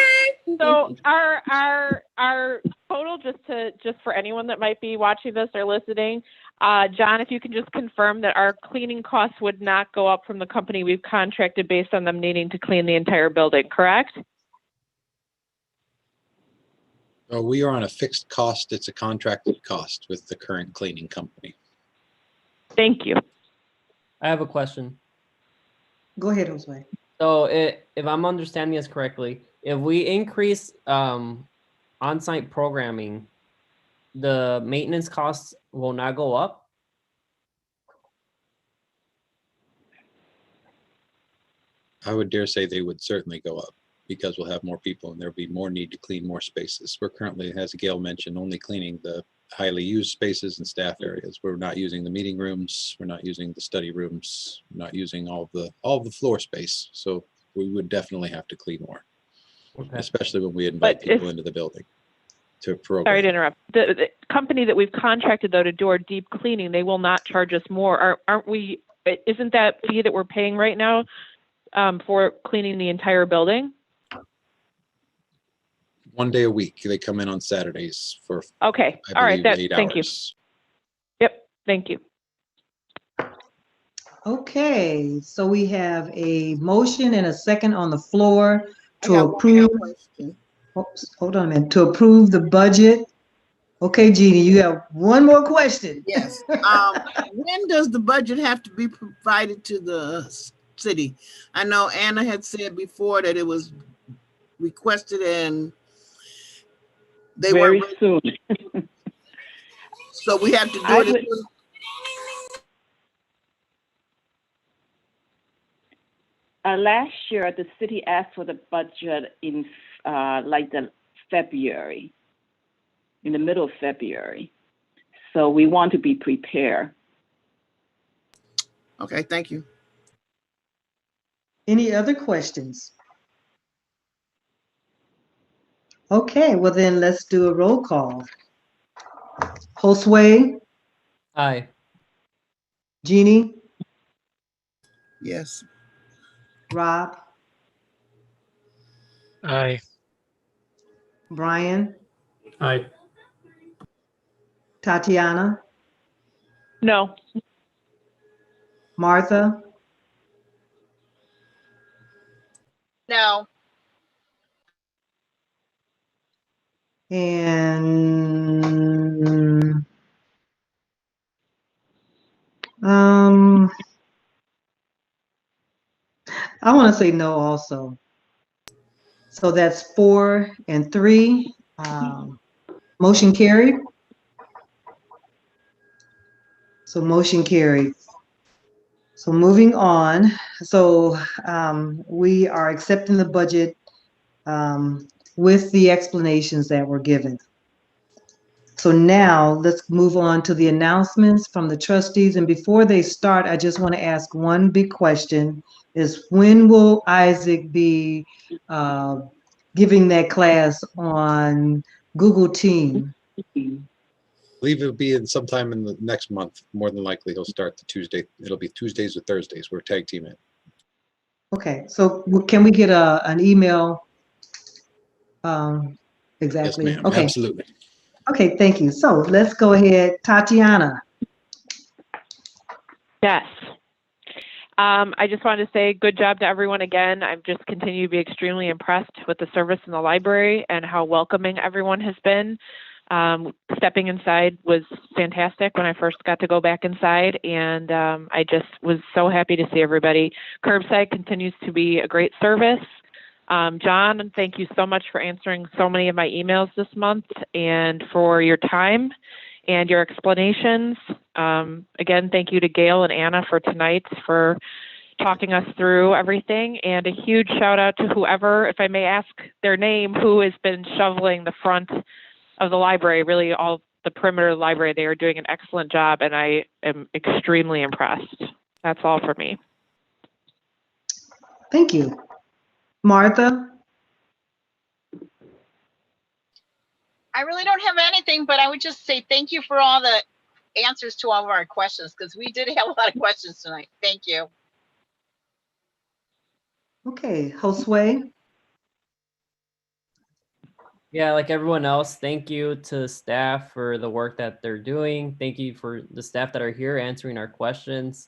So our total, just for anyone that might be watching this or listening, John, if you can just confirm that our cleaning costs would not go up from the company we've contracted based on them needing to clean the entire building, correct? We are on a fixed cost. It's a contracted cost with the current cleaning company. Thank you. I have a question. Go ahead, Josue. So if I'm understanding this correctly, if we increase on-site programming, the maintenance costs will not go up? I would dare say they would certainly go up because we'll have more people and there'll be more need to clean more spaces. We're currently, as Gail mentioned, only cleaning the highly used spaces and staff areas. We're not using the meeting rooms. We're not using the study rooms. We're not using all the floor space. So we would definitely have to clean more, especially when we invite people into the building to program. Sorry to interrupt. The company that we've contracted, though, to do our deep cleaning, they will not charge us more. Aren't we? Isn't that fee that we're paying right now for cleaning the entire building? 1 day a week. They come in on Saturdays for, Okay. I All right. believe, 8 Thank you. hours. Yep. Thank you. Okay, so we have a motion and a second on the floor I to got one approve. more question. Oops, hold on a minute. To approve the budget. Okay, Jeannie, you have one more question. Yes. When does the budget have to be provided to the city? I know Anna had said before that it was requested and they Very weren't soon. so we have to do I it. would- Last year, the city asked for the budget in like the February, in the middle of February. So we want to be prepared. Okay, thank you. Any other questions? Okay, well then let's do a roll call. Josue, Aye. Jeannie, Yes. Rob, Aye. Brian, Aye. Tatiana, No. Martha, No, and I want to say no also. So that's 4 and 3. Motion carried. So motion carried. So moving on. So we are accepting the budget with the explanations that were given. So now let's move on to the announcements from the trustees. And before they start, I just want to ask one big question is when will Isaac be giving that class on Google Team? I believe it'll be sometime in the next month. More than likely, he'll start the Tuesday. It'll be Tuesdays or Thursdays. We're tag teaming. Okay, so can we get an email? Exactly. Yes, ma'am. Okay. Absolutely. Okay, thank you. So let's go ahead. Tatiana. Yes. I just wanted to say good job to everyone again. I've just continued to be extremely impressed with the service in the library and how welcoming everyone has been. Stepping inside was fantastic when I first got to go back inside, and I just was so happy to see everybody. Curbside continues to be a great service. John, thank you so much for answering so many of my emails this month and for your time and your explanations. Again, thank you to Gail and Anna for tonight for talking us through everything, and a huge shout out to whoever, if I may ask their name, who has been shoveling the front of the library, really all the perimeter of the library. They are doing an excellent job, and I am extremely impressed. That's all for me. Thank you. Martha? I really don't have anything, but I would just say thank you for all the answers to all of our questions, because we did have a lot of questions tonight. Thank you. Okay, Josue? Yeah, like everyone else, thank you to staff for the work that they're doing. Thank you for the staff that are here answering our questions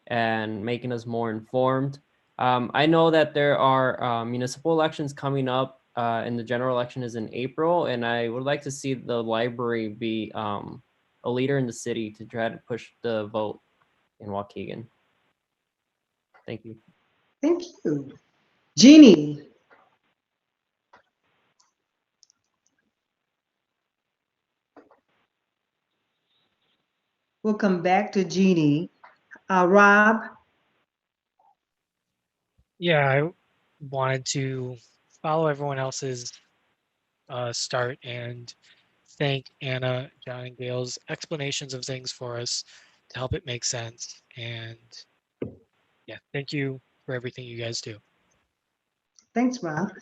and making us more informed. I know that there are municipal elections coming up, and the general election is in April, and I would like to see the library be a leader in the city to try to push the vote in Waukegan. Thank you. Thank you. Jeannie? We'll come back to Jeannie. Rob? Yeah, I wanted to follow everyone else's start and thank Anna, John, and Gail's explanations of things for us to help it make sense. And yeah, thank you for everything you guys do. Thanks, Rob.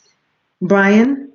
Brian?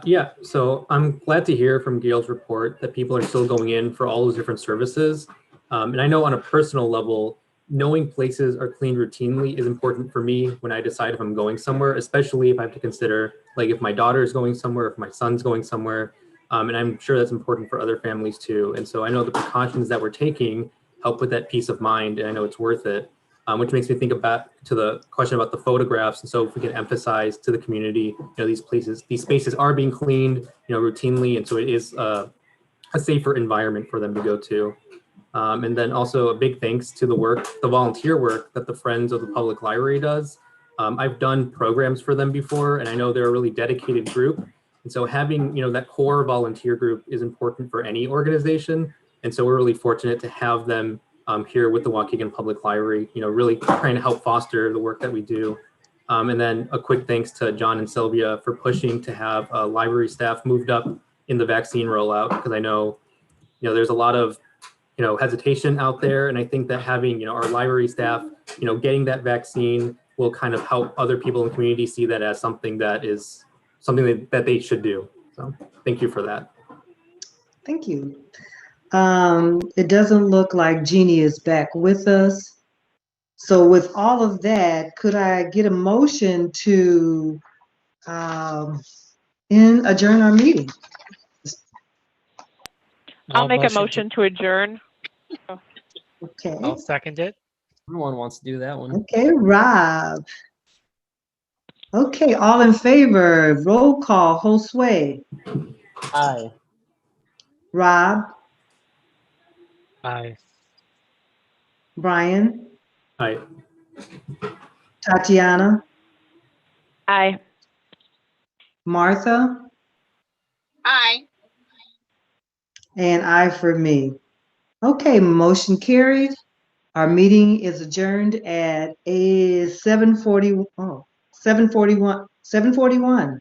Yeah, so I'm glad to hear from Gail's report that people are still going in for all those different services. And I know on a personal level, knowing places are cleaned routinely is important for me when I decide if I'm going somewhere, especially if I have to consider, like if my daughter is going somewhere, if my son's going somewhere, and I'm sure that's important for other families too. And so I know the precautions that we're taking help with that peace of mind, and I know it's worth it. Which makes me think about to the question about the photographs. And so if we can emphasize to the community, these spaces are being cleaned, routinely. And so it is a safer environment for them to go to. And then also a big thanks to the volunteer work that the Friends of the Public Library does. I've done programs for them before, and I know they're a really dedicated group. And so having, that core volunteer group is important for any organization. And so we're really fortunate to have them here with the Waukegan Public Library, really trying to help foster the work that we do. And then a quick thanks to John and Sylvia for pushing to have library staff moved up in the vaccine rollout, because I know, there's a lot of, hesitation out there. And I think that having, our library staff, getting that vaccine will kind of help other people in the community see that as something that is something that they should do. So thank you for that. Thank you. It doesn't look like Jeannie is back with us. So with all of that, could I get a motion to adjourn our meeting? I'll make a motion to adjourn. Okay. I'll second it. Everyone wants to do that one. Okay, Rob. Okay, all in favor, roll call, Josue. Aye. Rob. Aye. Brian. Aye. Tatiana. Aye. Martha. Aye. And I for me. Okay, motion carried. Our meeting is adjourned at 7:41.